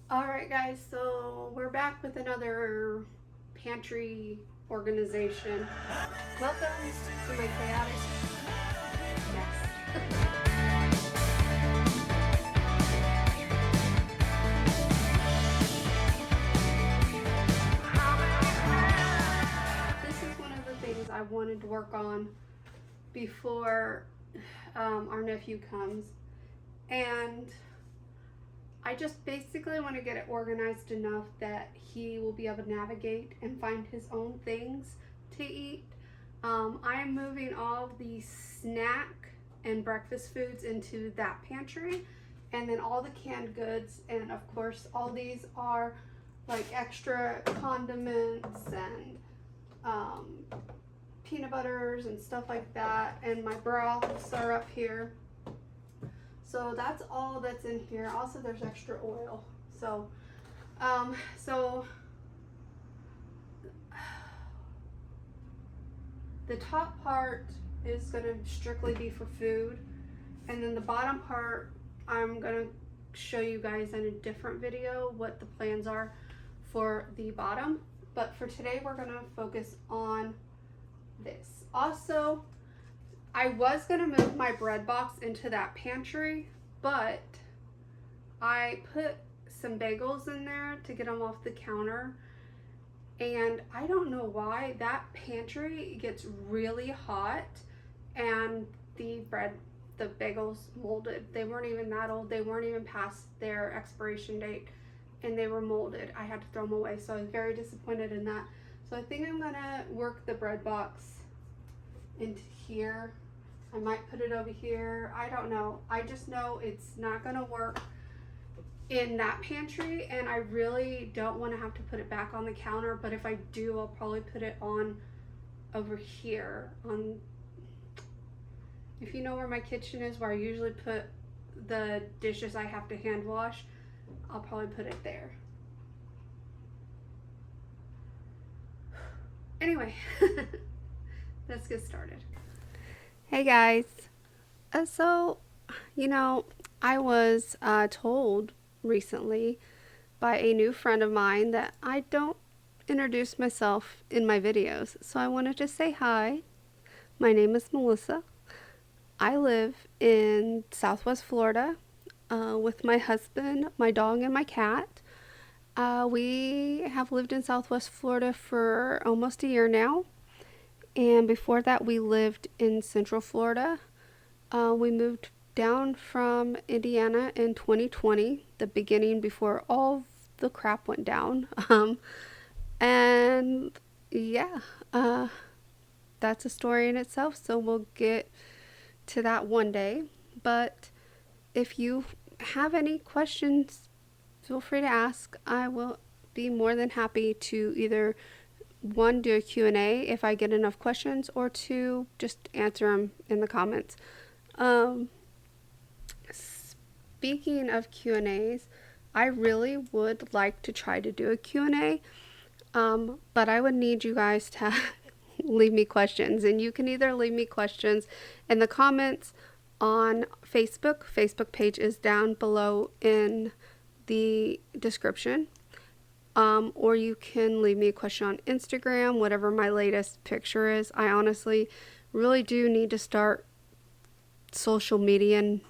Alright guys, so we're back with another pantry organization. Welcome to my chaotic mess. This is one of the things I wanted to work on before our nephew comes, and I just basically want to get it organized enough that he will be able to navigate and find his own things to eat. I am moving all the snack and breakfast foods into that pantry, and then all the canned goods, and of course all these are like extra condiments and peanut butters and stuff like that, and my broths are up here. So that's all that's in here. Also, there's extra oil. So the top part is gonna strictly be for food, and then the bottom part I'm gonna show you guys in a different video what the plans are for the bottom. But for today, we're gonna focus on this. Also, I was gonna move my bread box into that pantry, but I put some bagels in there to get them off the counter, and I don't know why that pantry gets really hot, and the bagels molded. They weren't even that old. They weren't even past their expiration date, and they were molded. I had to throw them away, so I was very disappointed in that. So I think I'm gonna work the bread box into here. I might put it over here. I don't know. I just know it's not gonna work in that pantry, and I really don't want to have to put it back on the counter, but if I do, I'll probably put it on over here on, if you know where my kitchen is, where I usually put the dishes I have to hand wash, I'll probably put it there. Anyway, let's get started. Hey guys. So, I was told recently by a new friend of mine that I don't introduce myself in my videos. So I wanted to say hi. My name is Melissa. I live in Southwest Florida with my husband, my dog, and my cat. We have lived in Southwest Florida for almost a year now. And before that, we lived in Central Florida. We moved down from Indiana in 2020, the beginning before all the crap went down. And yeah, that's a story in itself, so we'll get to that one day. But if you have any questions, feel free to ask. I will be more than happy to either one, do a Q&A if I get enough questions, or two, just answer them in the comments. Speaking of Q&As, I really would like to try to do a Q&A, but I would need you guys to leave me questions, and you can either leave me questions in the comments on Facebook. Facebook page is down below in the description. Or you can leave me a question on Instagram, whatever my latest picture is. I honestly really do need to start social media and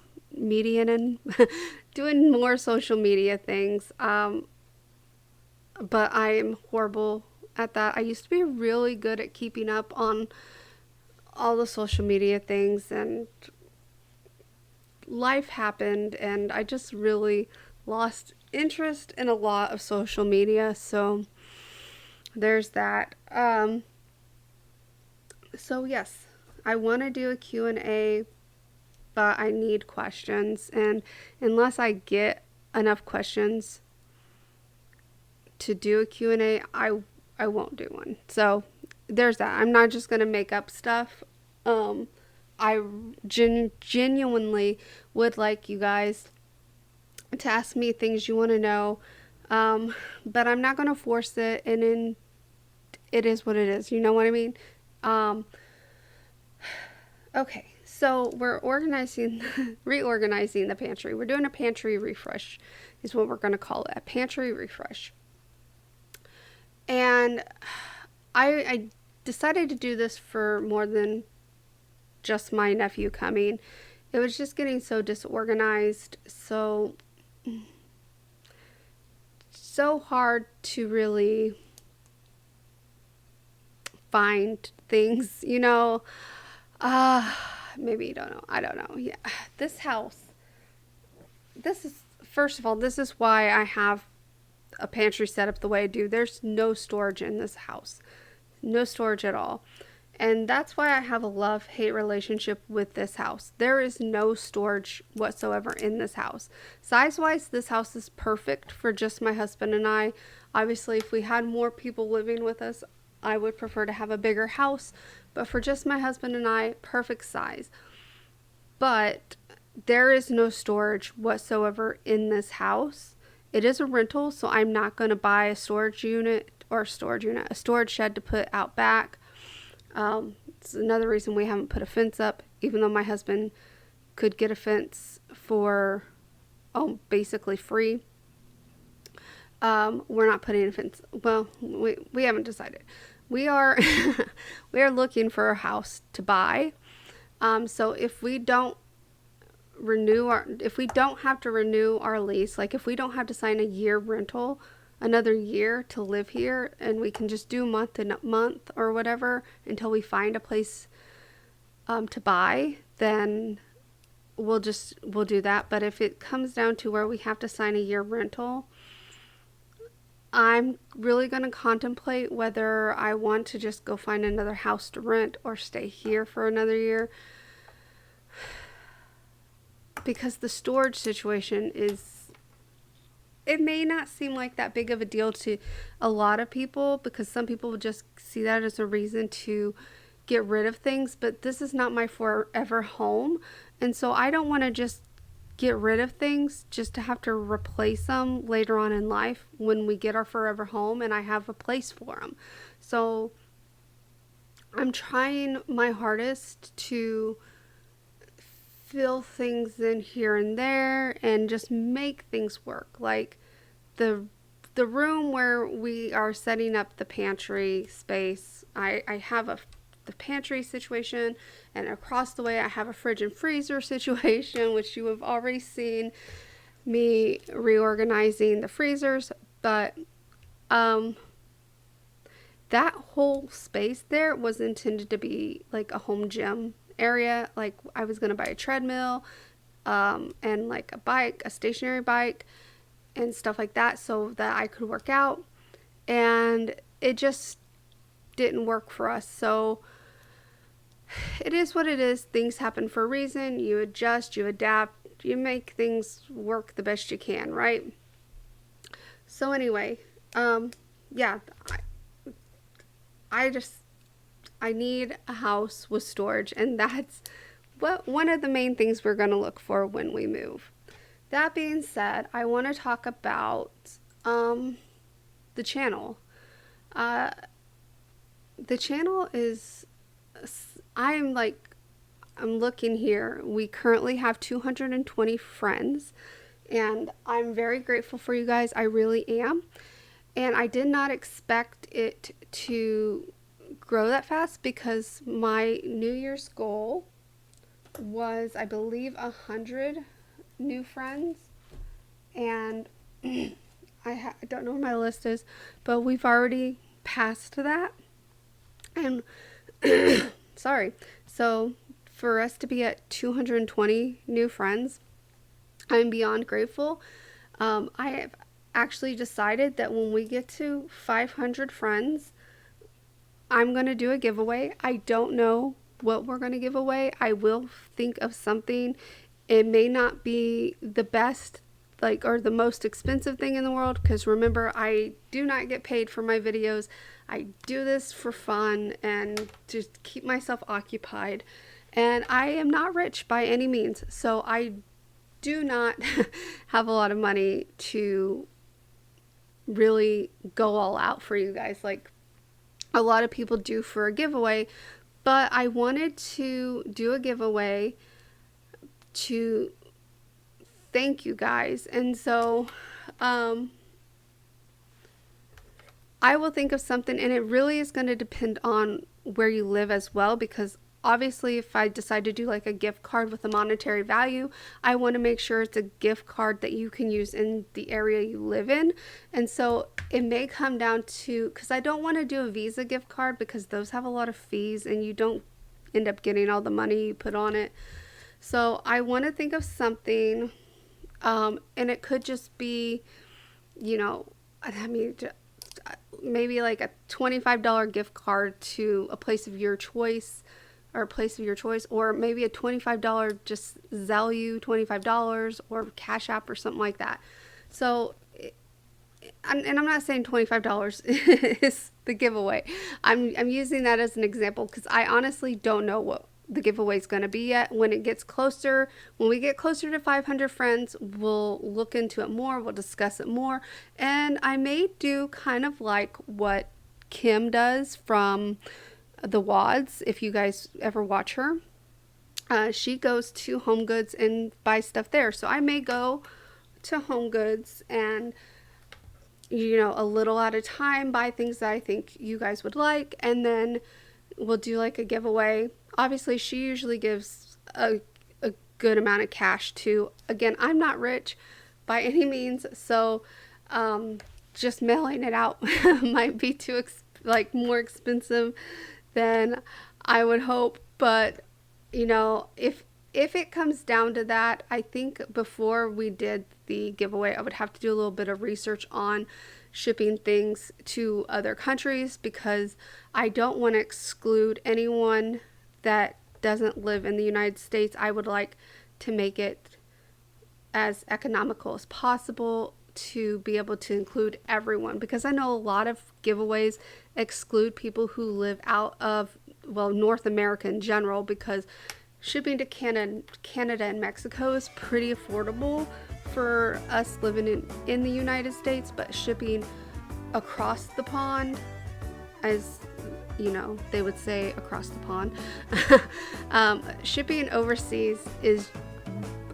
doing more social media things. But I am horrible at that. I used to be really good at keeping up on all the social media things, and life happened, and I just really lost interest in a lot of social media. So there's that. So yes, I want to do a Q&A, but I need questions, and unless I get enough questions to do a Q&A, I won't do one. So there's that. I'm not just going to make up stuff. I genuinely would like you guys to ask me things you want to know, but I'm not going to force it, and it is what it is. You know what I mean? Okay, so we're reorganizing the pantry. We're doing a pantry refresh is what we're going to call it, a pantry refresh. And I decided to do this for more than just my nephew coming. It was just getting so disorganized, so hard to really find things, you know. Maybe you don't know. I don't know. Yeah. This house, this is, first of all, this is why I have a pantry set up the way I do. There's no storage in this house. No storage at all. And that's why I have a love-hate relationship with this house. There is no storage whatsoever in this house. Size-wise, this house is perfect for just my husband and I. Obviously, if we had more people living with us, I would prefer to have a bigger house. But for just my husband and I, perfect size. But there is no storage whatsoever in this house. It is a rental, so I'm not going to buy a storage shed to put out back. It's another reason we haven't put a fence up, even though my husband could get a fence for basically free. We're not putting a fence. Well, we haven't decided. We are we are looking for a house to buy. So if we don't have to renew our lease, like if we don't have to sign a year rental, another year to live here, and we can just do month to month or whatever until we find a place to buy, then we'll do that. But if it comes down to where we have to sign a year rental, I'm really going to contemplate whether I want to just go find another house to rent or stay here for another year, because the storage situation it may not seem like that big of a deal to a lot of people, because some people will just see that as a reason to get rid of things, but this is not my forever home. And so I don't want to just get rid of things just to have to replace them later on in life when we get our forever home and I have a place for them. So I'm trying my hardest to fill things in here and there and just make things work. Like the room where we are setting up the pantry space, I have the pantry situation, and across the way I have a fridge and freezer situation, which you have already seen me reorganizing the freezers. But that whole space there was intended to be like a home gym area. Like I was going to buy a treadmill and like a bike, a stationary bike and stuff like that, so that I could work out, and it just didn't work for us. So it is what it is. Things happen for a reason. You adjust, you adapt, you make things work the best you can, right? So anyway, yeah, I need a house with storage, and that's one of the main things we're going to look for when we move. That being said, I want to talk about the channel. The channel is, I'm looking here. We currently have 220 friends, and I'm very grateful for you guys. I really am. And I did not expect it to grow that fast, because my New Year's goal was, I believe, 100 new friends, and I don't know where my list is, but we've already passed that. And sorry. So for us to be at 220 new friends, I'm beyond grateful. I have actually decided that when we get to 500 friends, I'm going to do a giveaway. I don't know what we're going to give away. I will think of something. It may not be the best, or the most expensive thing in the world, because remember, I do not get paid for my videos. I do this for fun and to keep myself occupied. And I am not rich by any means, so I do not have a lot of money to really go all out for you guys like a lot of people do for a giveaway. But I wanted to do a giveaway to thank you guys. And so I will think of something, and it really is going to depend on where you live as well, because obviously if I decide to do like a gift card with a monetary value, I want to make sure it's a gift card that you can use in the area you live in. And so it may come down to, because I don't want to do a Visa gift card because those have a lot of fees and you don't end up getting all the money you put on it. So I want to think of something, and it could just be, you know, I mean, maybe like a $25 gift card to a place of your choice, or maybe a $25 just Zelle you $25 or Cash App or something like that. So, and I'm not saying $25 is the giveaway. I'm using that as an example because I honestly don't know what the giveaway is going to be yet. When we get closer to 500 friends, we'll look into it more, we'll discuss it more, and I may do kind of like what Kim does from the Wads. If you guys ever watch her, she goes to Home Goods and buys stuff there. So I may go to Home Goods and, you know, a little at a time, buy things that I think you guys would like, and then we'll do like a giveaway. Obviously, she usually gives a good amount of cash too. Again, I'm not rich by any means, so just mailing it out might be more expensive than I would hope. But you know, if it comes down to that, I think before we did the giveaway, I would have to do a little bit of research on shipping things to other countries, because I don't want to exclude anyone that doesn't live in the United States. I would like to make it as economical as possible to be able to include everyone, because I know a lot of giveaways exclude people who live out of, well, North America in general, because shipping to Canada and Mexico is pretty affordable for us living in the United States, but shipping across the pond, as you know, they would say across the pond, shipping overseas is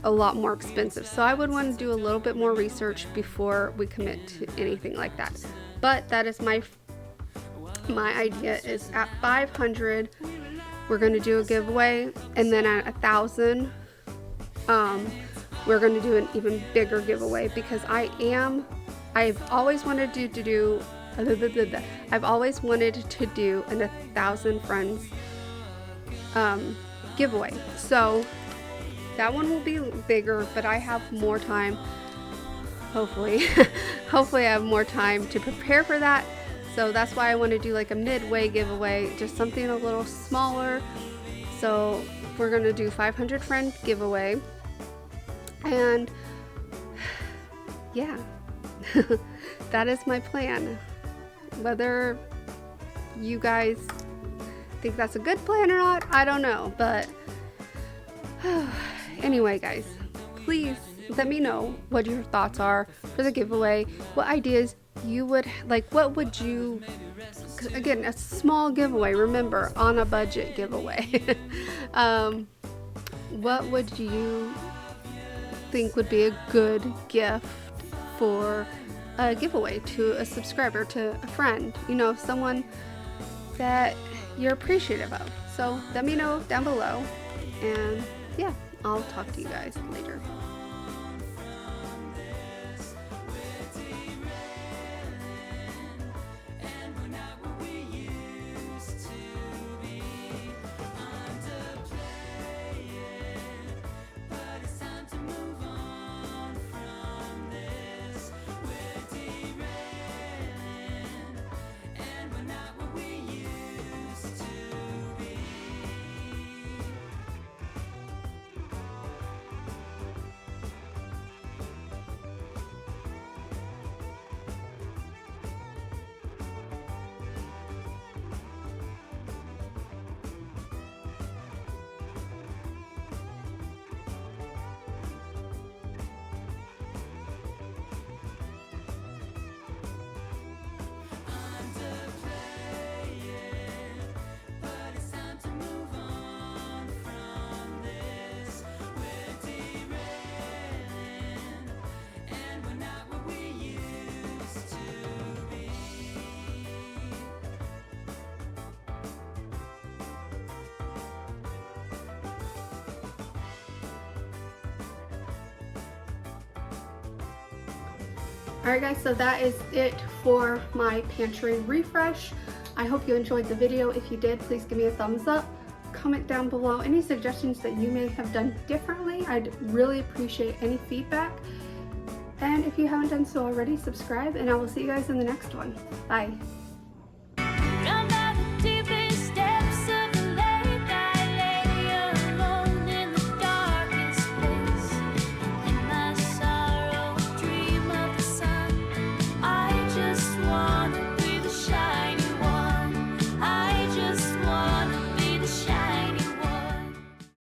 a lot more expensive. So I would want to do a little bit more research before we commit to anything like that. But that is my idea is at 500, we're going to do a giveaway, and then at 1,000, we're going to do an even bigger giveaway, because I've always wanted to do I've always wanted to do an 1,000 friends giveaway. So that one will be bigger, but I have more time. Hopefully I have more time to prepare for that. So that's why I want to do like a midway giveaway, just something a little smaller. So we're going to do 500 friend giveaway. And yeah, that is my plan. Whether you guys think that's a good plan or not, I don't know. But anyway, guys, please let me know what your thoughts are for the giveaway. What ideas you would like. What would you, again, a small giveaway, remember, on a budget giveaway. What would you think would be a good gift for a giveaway to a subscriber, to a friend, you know, someone that you're appreciative of? So let me know down below, and yeah, I'll talk to you guys later. Alright guys, so that is it for my pantry refresh. I hope you enjoyed the video. If you did, please give me a thumbs up. Comment down below any suggestions that you may have done differently. I'd really appreciate any feedback. And if you haven't done so already, subscribe, and I will see you guys in the next one. Bye.